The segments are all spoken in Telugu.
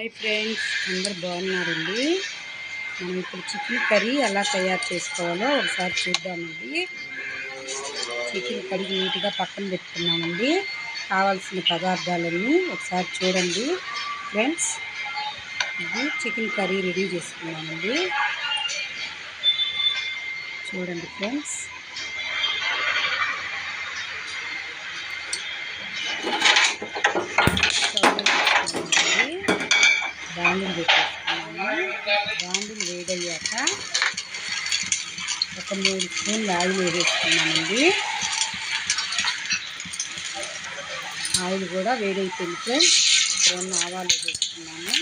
హాయ్ ఫ్రెండ్స్, అందరు బాగున్నారండి. మనం ఇప్పుడు చికెన్ కర్రీ ఎలా తయారు చేసుకోవాలో ఒకసారి చూద్దామండి. చికెన్ కడిగి నీట్గా పక్కన పెట్టుకున్నామండి. కావాల్సిన పదార్థాలన్నీ ఒకసారి చూడండి ఫ్రెండ్స్. ఇది చికెన్ కర్రీ రెడీ చేసుకున్నామండి. చూడండి ఫ్రెండ్స్. బాండిల్ పెట్టేసుకున్నాము. బాండిల్ వేడయ్యాక ఒక 3 స్పూన్లు ఆయిల్ వేసేసుకున్నామండి. ఆయిల్ కూడా వేడైపోయింది ఫ్రెండ్స్. ఇప్పుడు ఆవాలు వేసుకున్నాము.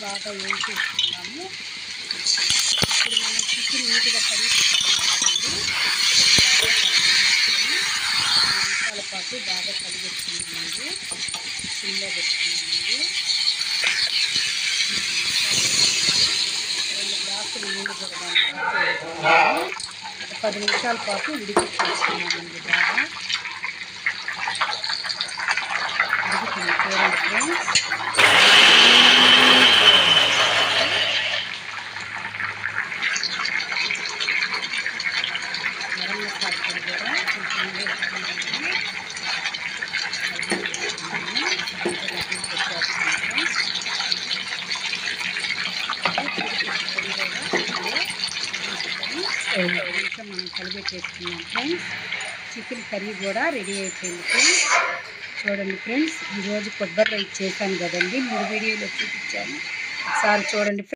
బాగా వేయించుకున్నాము. ఇప్పుడు మనం చికెన్ నీట్గా కడిగి పెట్టుకున్నామండి. 2 నిమిషాల పాటు బాగా కడిగెట్టుకున్నామండి. సిమ్లో పెట్టుకున్నామండి. 2 గ్లాసులు నీళ్ళు కూడా దాంట్లో 10 నిమిషాల పాటు ఉడికించుకున్నామండి. బాగా ఉడుకుతుంది చూడండి ఫ్రెండ్స్. గరం మసాలా పొడి కూడా కొంచెం వేసుకున్నాము. నిమిషం మనం కలిపెట్టేసుకున్నాం ఫ్రెండ్స్. చికెన్ కర్రీ కూడా రెడీ అయిపోయింది ఫ్రెండ్స్. చూడండి ఫ్రెండ్స్, ఈరోజు కొబ్బరి రైస్ చేశాను కదండి. 3 వీడియోలో చూపించాను. ఒకసారి చూడండి.